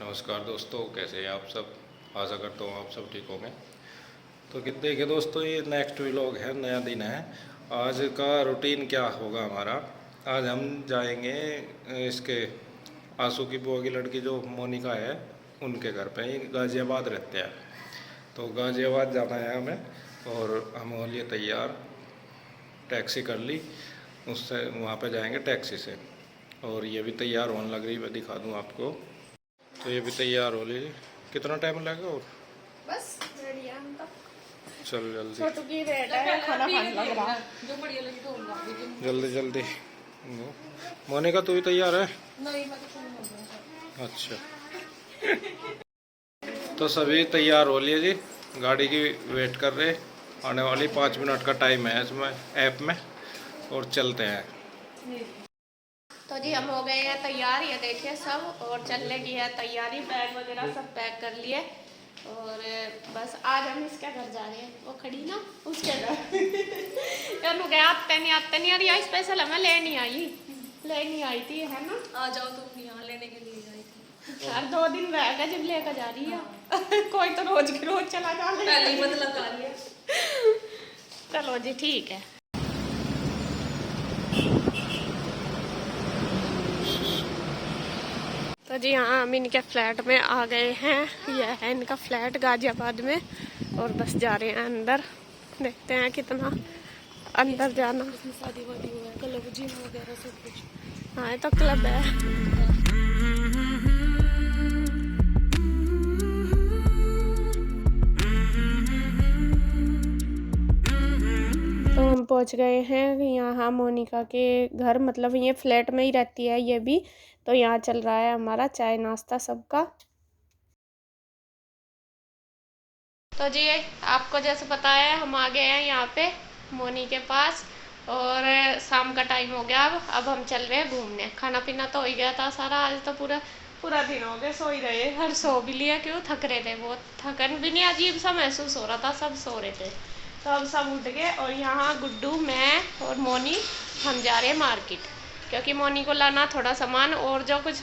नमस्कार दोस्तों, कैसे हैं आप सब। आशा करता हूँ आप सब ठीक होंगे। तो देखिए दोस्तों, ये नेक्स्ट व्लॉग है, नया दिन है। आज का रूटीन क्या होगा हमारा। आज हम जाएंगे इसके आंसू की बुआ की लड़की जो मोनिका है उनके घर पे, ही गाज़ियाबाद रहते हैं। तो गाज़ियाबाद जाना है हमें और हम हो लिए तैयार, टैक्सी कर ली, उससे वहाँ पे जाएंगे टैक्सी से। और ये भी तैयार होने लग रही, मैं दिखा दूँ आपको। तो ये भी तैयार हो लीजिए। कितना टाइम लगेगा और बस रेडी है हम तो। चल जल्दी छोटू की रेड है, खाना खाने लग रहा। जो बढ़िया लगी तो जल्दी जल्दी। मोनिका तू भी तैयार है? नहीं, मैं तो नहीं। अच्छा, तो सभी तैयार हो लिए जी, गाड़ी की वेट कर रहे। आने वाली 5 मिनट का टाइम है इसमें ऐप में, और चलते हैं। तो जी हम हो गए हैं तैयार, ये देखिए सब, और चलने की है तैयारी। बैग वगैरह सब पैक कर लिए और बस आज हम इसके घर जा रहे हैं। वो खड़ी ना उसके घर यार गया आते नहीं यार, यहाँ स्पेशल हमें लेनी आई थी, है ना। आ जाओ, तुम यहाँ लेने के लिए आई थी यार 2 दिन रह गए जब लेकर जा रही है कोई तो रोज की रोज चला जा रहा है। पहले ही बदला कर लिया। चलो जी ठीक है। तो जी हाँ, हम इनके फ्लैट में आ गए हैं। यह है इनका फ्लैट गाजियाबाद में, और बस जा रहे हैं अंदर। देखते हैं कितना अंदर जाना। शादी वादी हुआ है, क्लब जिम वगैरह सब कुछ। हाँ, ये तो क्लब है। तो हम पहुंच गए हैं यहाँ मोनिका के घर, मतलब ये फ्लैट में ही रहती है ये भी। तो यहाँ चल रहा है हमारा चाय नाश्ता सबका। तो जी आपको जैसे पता है, हम आ गए हैं यहाँ पे मोनी के पास, और शाम का टाइम हो गया। अब हम चल रहे हैं घूमने। खाना पीना तो हो ही गया था सारा, आज तो पूरा पूरा दिन हो गया, सो ही रहे। हर सो भी लिया, क्यों थक रहे थे बहुत। थकन भी नहीं, अजीब सा महसूस हो रहा था, सब सो रहे थे। तो अब सब उठ गए, और यहाँ गुड्डू, मैं और मोनी हम जा रहे हैं मार्केट, क्योंकि मोनी को लाना थोड़ा सामान, और जो कुछ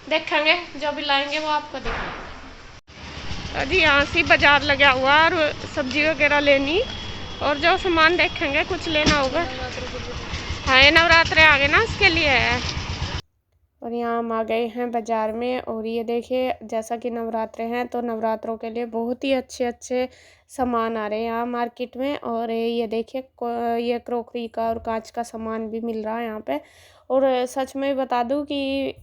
देखेंगे, जो भी लाएंगे वो आपको दिखाएंगे। जी यहाँ से बाजार लगा हुआ, और सब्जी वगैरह लेनी, और जो सामान देखेंगे कुछ लेना होगा। हाँ, ये नवरात्रे आ गए ना, उसके लिए है। और यहाँ हम आ गए हैं बाज़ार में, और ये देखिए जैसा कि नवरात्रे हैं, तो नवरात्रों के लिए बहुत ही अच्छे अच्छे सामान आ रहे हैं यहाँ मार्केट में। और ये देखिए ये क्रोकरी का और कांच का सामान भी मिल रहा है यहाँ पे। और सच में बता दूँ कि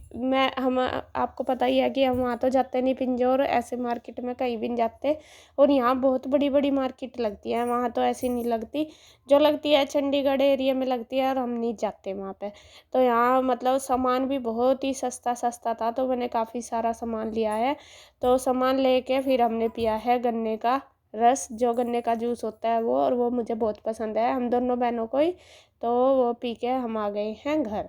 हम आपको पता ही है कि हम वहाँ तो जाते नहीं, पिंजौर ऐसे मार्केट में कहीं भी नहीं जाते। और यहाँ बहुत बड़ी बड़ी मार्केट लगती है, वहाँ तो ऐसी नहीं लगती। जो लगती है चंडीगढ़ एरिया में लगती है, और हम नहीं जाते वहाँ पे। तो यहाँ मतलब सामान भी बहुत ही सस्ता सस्ता था, तो मैंने काफ़ी सारा सामान लिया है। तो सामान लेके फिर हमने पिया है गन्ने का रस, जो गन्ने का जूस होता है वो, और वो मुझे बहुत पसंद है, हम दोनों बहनों को ही। तो वो पी के हम आ गए हैं घर।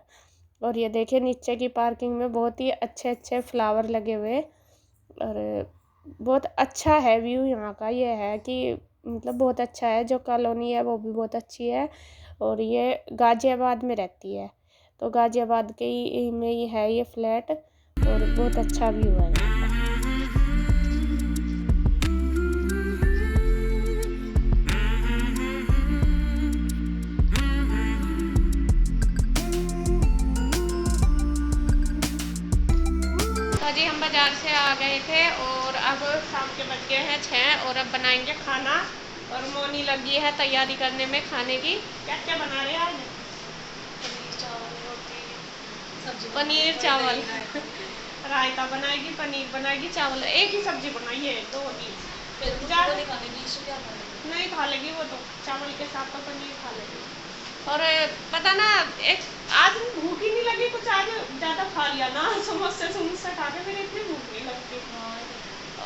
और ये देखिए नीचे की पार्किंग में बहुत ही अच्छे अच्छे फ्लावर लगे हुए, और बहुत अच्छा है व्यू यहाँ का। ये है कि मतलब बहुत अच्छा है, जो कॉलोनी है वो भी बहुत अच्छी है। और ये गाजियाबाद में रहती है, तो गाजियाबाद के ही में ही है ये फ्लैट, और बहुत अच्छा व्यू है यहाँ का। तो जी हम बाज़ार से आ गए थे, और अब शाम के बज गए हैं 6, और अब बनाएंगे खाना। और मोनी लगी है तैयारी करने में खाने की। क्या क्या बना रहे हैं आज? पनीर चावल रोटी सब्जी। पनीर चावल रायता बनाएगी, पनीर बनाएगी, चावल, एक ही सब्जी बनाई है, 2 चीज ज़्यादा नहीं खाने की, क्या खाने नहीं खा लेगी वो, तो चावल के साथ तो पनीर खा लेगी। और पता ना, एक आज भूख ही नहीं लगी कुछ, आज ज़्यादा खा लिया ना समोसे खा के, फिर इतनी भूख नहीं लगती।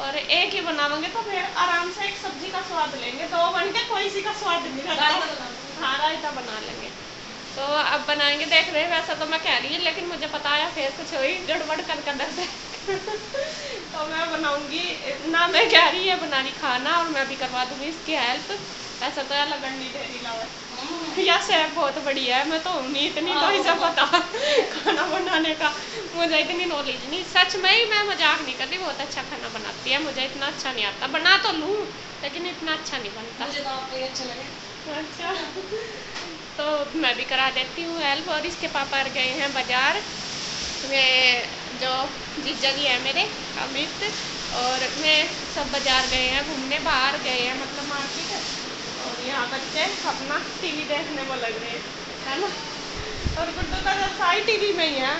और एक ही बनाओगे तो फिर आराम से एक सब्जी का स्वाद लेंगे, 2 बन के कोई सी का स्वाद नहीं रहता। हाँ, रायता बना लेंगे। तो अब बनाएंगे, देख रहे हैं। वैसा तो मैं कह रही हूँ, लेकिन मुझे पता है फिर कुछ हुई गड़बड़ कर कर दे तो मैं बनाऊंगी ना, मैं कह रही है बना रही खाना, और मैं भी करवा दूंगी इसकी हेल्प। ऐसा तो यार लगन नहीं दे रही लावा। या शेफ बहुत बढ़िया है, मैं तो नहीं इतनी तो इसे पता खाना बनाने का, मुझे इतनी नॉलेज नहीं, सच में ही मैं मजाक नहीं करती, बहुत अच्छा खाना बनाती है, मुझे इतना अच्छा नहीं आता, बना तो लूँ लेकिन इतना अच्छा नहीं बनता। मुझे तो आपको अच्छा लगे। अच्छा तो मैं भी करा देती हूँ हेल्प। और इसके पापा गए हैं बाजार, वे जो जीजा जी है मेरे अमित और मैं सब बाजार गए हैं घूमने, बाहर गए हैं मतलब मार्केट, और यहाँ बच्चे अपना टीवी देखने को लग रहे है ना, और गुड्डू का तो साई टीवी में ही है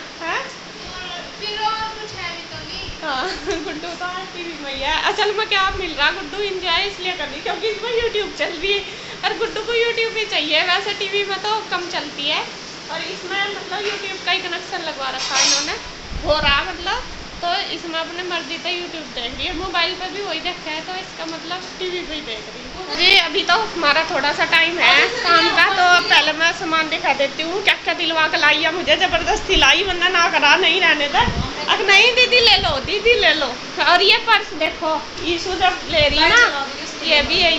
फिर और कुछ है भी तो नहीं। हाँ गुड्डू तो टीवी में ही है, असल में क्या मिल रहा गुड्डू इंजॉय इसलिए कर रही क्योंकि इसमें यूट्यूब चल रही है, और गुड्डू को यूट्यूब ही चाहिए, वैसे टीवी में तो कम चलती है, और इसमें मतलब यूट्यूब का ही कनेक्शन लगवा रखा है इन्होंने, हो रहा मतलब, तो इसमें अपने मर्जी से यूट्यूब देख रही है, मोबाइल पर भी वही देखा है, तो इसका मतलब टीवी पे ही देख रही है जी। अभी तो हमारा थोड़ा सा टाइम है काम का, तो पहले मैं सामान दिखा देती हूँ क्या क्या दिलवा कर लाई है, मुझे जबरदस्ती लाई, वरना ना करा नहीं रहने दे, अब नहीं दीदी ले लो, दीदी ले लो। और ये पर्स देखो ईशु जब ले रही ना, ये भी यही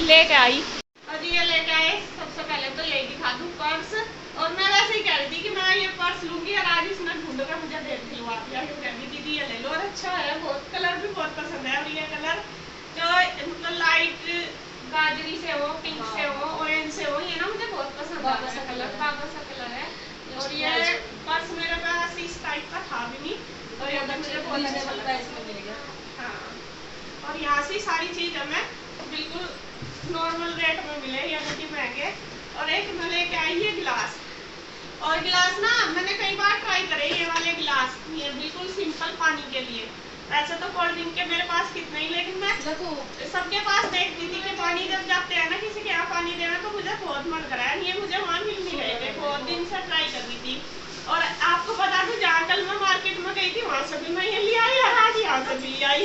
लेके आई, और ये लेके आए, सबसे पहले तो यही दिखा दूँ पर्स, और मैं वैसे ही कह रही थी कि मैं ये पर्स लूंगी, और आज इसने ढूंढ कर मुझे दिलवा दिया, दीदी ये ले लो, और अच्छा है बहुत, कलर भी बहुत पसंद है, और ये कलर जो मतलब लाइट गाजरी से हो, पिंक से हो, ऑरेंज से हो, ये ना मुझे बहुत पसंद आता है कलर, बाबा सा कलर है, और ये पर्स मेरे पास इस टाइप का था भी नहीं, और ये मुझे बहुत अच्छा लगा। हाँ, और यहाँ से सारी चीज हमें बिल्कुल नॉर्मल रेट में मिले, या बहुत महंगे। और एक मैं लेके आई ये गिलास, और गिलास ना मैंने कई बार ट्राई करे ये वाले गिलास, ये बिल्कुल सिंपल पानी के लिए, वैसे तो कोल्ड ड्रिंक के मेरे पास कितने ही, लेकिन मैं सबके पास देखती थी कि पानी जब जाते हैं ना किसी के यहाँ पानी देना, तो मुझे बहुत मन करा है, ये मुझे वहाँ मिल नहीं रहे थे, बहुत दिन से ट्राई कर रही थी, और आपको बता दूं जहाँ कल मैं मार्केट में गई थी वहाँ से भी मैं ये ले आई, और आज यहाँ से भी ले आई,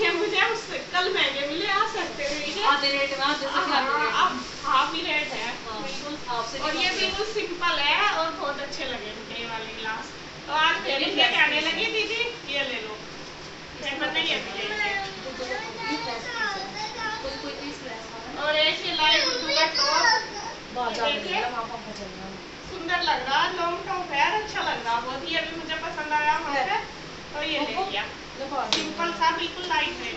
ये मुझे उससे कल महंगे मिले, आज सस्ते मिले, आधे रेट में, अब हाफ ही रेट है बिल्कुल, और ये बिल्कुल सिंपल है, और बहुत अच्छे लगे मुझे ये वाले गिलास, तो आज फिर मुझे कहने लगी दीदी ये ले लो, मैंने ये भी ले लिया। और एक ये लाई गुड्डू का टॉप, सुंदर लग रहा, लॉन्ग टॉप है, अच्छा लग रहा बहुत, ये भी मुझे पसंद आया वहाँ पे, तो ये ले लिया, सिंपल सा बिल्कुल लाइट है।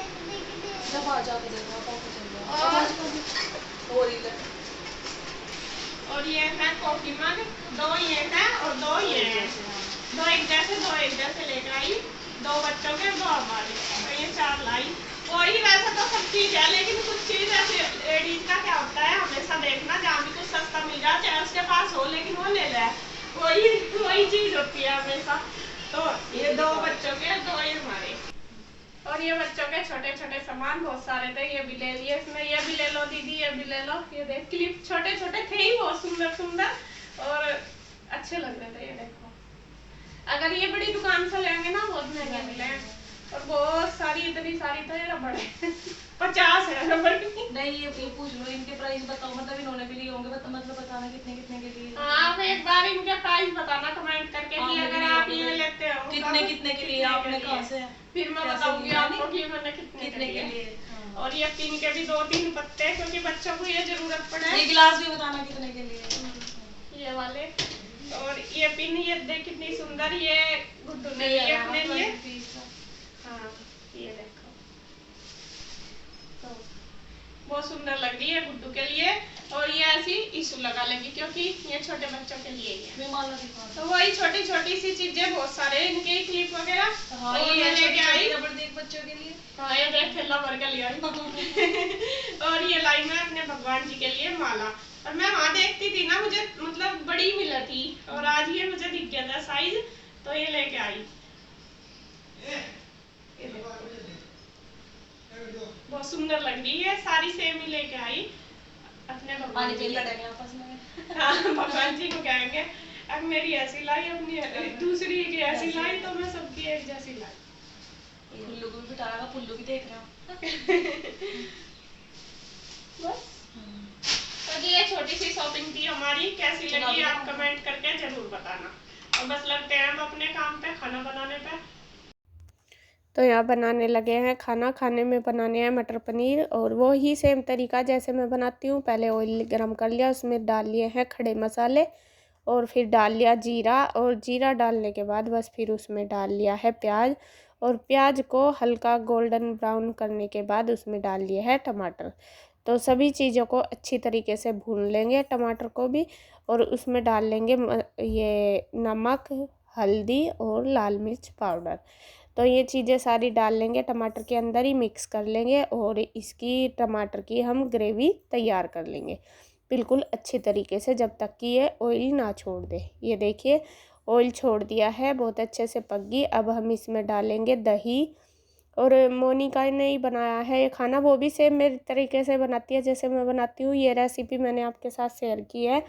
और ये है कॉफी मग, दो ये है और दो ये है, दो एक जैसे लेकर आई, दो बच्चों के दो हमारे, तो ये 4 लाई, वही वैसे तो सब चीज है, लेकिन कुछ चीज ऐसे लेडीज का क्या होता है हमेशा देखना, जहाँ भी कुछ सस्ता मिल जाए चाहे उसके पास हो, लेकिन वो ले ले, वही चीज होती है हमेशा, तो ये 2 बच्चों के 2 ये हमारे, और ये बच्चों के छोटे छोटे सामान बहुत सारे थे, ये भी ले लिए, इसमें ये भी ले लो दीदी, ये भी ले लो, ये देख क्लिप छोटे छोटे थे ही बहुत सुंदर सुंदर, और अच्छे लग रहे थे, ये देखो, अगर ये बड़ी दुकान से लेंगे ना बहुत महंगे मिले, और बहुत सारी इतनी सारी तो ये रबड़ है 50 है रबड़ की, नहीं ये पूछ लो इनके प्राइस बताओ, मतलब इन्होंने भी लिए होंगे, मतलब बताना कितने कितने के लिए। आप एक बार इनके प्राइस बताना कमेंट करके कि अगर आप ये लेते हो कितने कितने के लिए, आपने कहाँ से, फिर मैं बताऊंगी आपको कि मैंने कितने के लिए। और ये पिन के भी 2-3 पत्ते, क्योंकि बच्चों को ये जरूरत पड़े। ये गिलास भी बताना कितने के लिए, ये वाले, और ये पिन ये देख कितनी सुंदर, ये गुड्डू ने लिए अपने लिए, हाँ ये देखो, तो बहुत सुंदर लग रही है गुड्डू के लिए, और ये ऐसी ईशु लगा लेगी क्योंकि ये छोटे बच्चों के लिए ही है, तो वही छोटी छोटी सी चीजें बहुत सारे इनके क्लिप वगैरह, हाँ, ये लेके आई बच्चों के लिए, हाँ ये देख ठेला भर के ले आई और ये लाई मैं अपने भगवान जी के लिए माला, और मैं वहाँ देखती थी ना मुझे मतलब बड़ी मिला थी, और आज ये मुझे दिख गया था साइज, तो ये लेके आई, बहुत सुंदर लग रही है, सारी सेम ही लेके आई अपने भगवान जी आपस में, हाँ भगवान जी को कहेंगे अब मेरी ऐसी लाई, अपनी दूसरी की ऐसी लाई, तो मैं सबकी एक जैसी लाई, पुल्लू को भी बिठाया, पुल्लू भी देख रहा बस। तो ये छोटी सी शॉपिंग थी हमारी, कैसी लगी आप कमेंट करके जरूर बताना, और बस लगते हैं हम अपने काम पे, खाना बनाने पे। तो यहाँ बनाने लगे हैं खाना। खाने में बनाने हैं मटर पनीर, और वो ही सेम तरीका जैसे मैं बनाती हूँ। पहले ऑयल गरम कर लिया, उसमें डाल लिए हैं खड़े मसाले, और फिर डाल लिया जीरा, और जीरा डालने के बाद बस फिर उसमें डाल लिया है प्याज, और प्याज को हल्का गोल्डन ब्राउन करने के बाद उसमें डाल लिए है टमाटर। तो सभी चीज़ों को अच्छी तरीके से भून लेंगे, टमाटर को भी, और उसमें डाल लेंगे ये नमक, हल्दी और लाल मिर्च पाउडर। तो ये चीज़ें सारी डाल लेंगे, टमाटर के अंदर ही मिक्स कर लेंगे, और इसकी टमाटर की हम ग्रेवी तैयार कर लेंगे बिल्कुल अच्छी तरीके से, जब तक कि ये ऑयल ना छोड़ दे। ये देखिए ऑयल छोड़ दिया है, बहुत अच्छे से पक गई। अब हम इसमें डालेंगे दही, और मोनिका ने ही बनाया है ये खाना, वो भी सेम मेरे तरीके से बनाती है जैसे मैं बनाती हूँ। ये रेसिपी मैंने आपके साथ शेयर की है,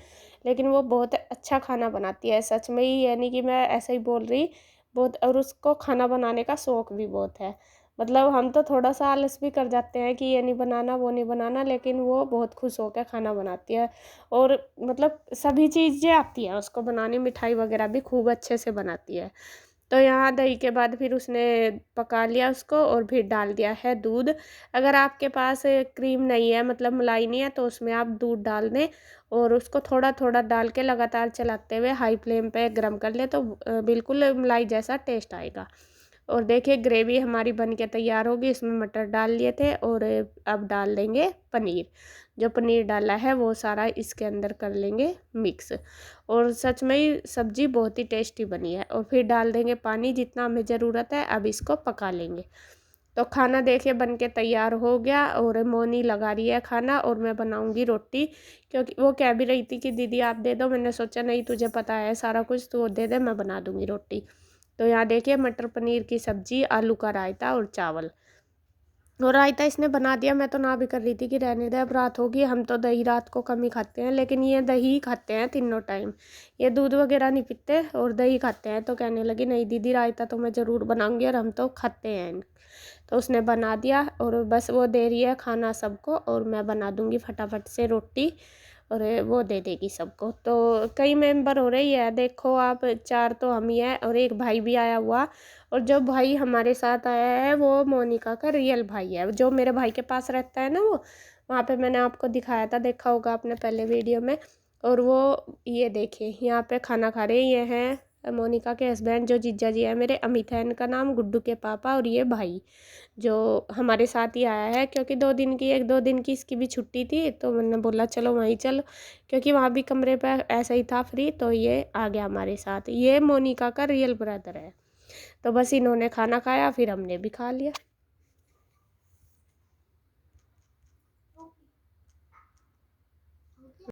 लेकिन वो बहुत अच्छा खाना बनाती है सच में ही, यानी कि मैं ऐसे ही बोल रही बहुत। और उसको खाना बनाने का शौक़ भी बहुत है। मतलब हम तो थोड़ा सा आलस भी कर जाते हैं कि ये नहीं बनाना वो नहीं बनाना, लेकिन वो बहुत खुश होकर खाना बनाती है, और मतलब सभी चीज़ें आती हैं उसको बनाने, मिठाई वगैरह भी खूब अच्छे से बनाती है। तो यहाँ दही के बाद फिर उसने पका लिया उसको, और फिर डाल दिया है दूध। अगर आपके पास क्रीम नहीं है, मतलब मलाई नहीं है, तो उसमें आप दूध डाल दें, और उसको थोड़ा थोड़ा डाल के लगातार चलाते हुए हाई फ्लेम पे गर्म कर ले, तो बिल्कुल मलाई जैसा टेस्ट आएगा। और देखिए ग्रेवी हमारी बन के तैयार होगी। इसमें मटर डाल लिए थे, और अब डाल देंगे पनीर। जो पनीर डाला है वो सारा इसके अंदर कर लेंगे मिक्स, और सच में ही सब्ज़ी बहुत ही टेस्टी बनी है। और फिर डाल देंगे पानी जितना हमें ज़रूरत है। अब इसको पका लेंगे। तो खाना देखिए बन के तैयार हो गया, और मोनी लगा रही है खाना, और मैं बनाऊंगी रोटी, क्योंकि वो कह भी रही थी कि दीदी आप दे दो। मैंने सोचा नहीं, तुझे पता है सारा कुछ, तो वो दे दे, मैं बना दूंगी रोटी। तो यहाँ देखिए मटर पनीर की सब्ज़ी, आलू का रायता और चावल। और रायता इसने बना दिया, मैं तो ना भी कर रही थी कि रहने दे, अब रात होगी। हम तो दही रात को कम ही खाते हैं, लेकिन ये दही खाते हैं तीनों टाइम। ये दूध वगैरह नहीं पीते और दही खाते हैं। तो कहने लगी नहीं दीदी रायता तो मैं ज़रूर बनाऊंगी, और हम तो खाते हैं। तो उसने बना दिया, और बस वो दे रही है खाना सबको, और मैं बना दूंगी फटाफट से रोटी, और वो दे देगी सबको। तो कई मेंबर हो रही है, देखो आप 4 तो हम ही हैं, और एक भाई भी आया हुआ। और जो भाई हमारे साथ आया है वो मोनिका का रियल भाई है, जो मेरे भाई के पास रहता है ना, वो वहाँ पे मैंने आपको दिखाया था, देखा होगा आपने पहले वीडियो में। और वो ये देखिए यहाँ पे खाना खा रहे, ये हैं मोनिका के हस्बैंड, जो जीजा जी है मेरे, अमित है इनका नाम, गुड्डू के पापा, और ये भाई जो हमारे साथ ही आया है, क्योंकि 1-2 दिन की इसकी भी छुट्टी थी। तो मैंने बोला चलो वहीं चलो, क्योंकि वहाँ भी कमरे पर ऐसा ही था फ्री, तो ये आ गया हमारे साथ। ये मोनिका का रियल ब्रदर है। तो बस इन्होंने खाना खाया, फिर हमने भी खा लिया।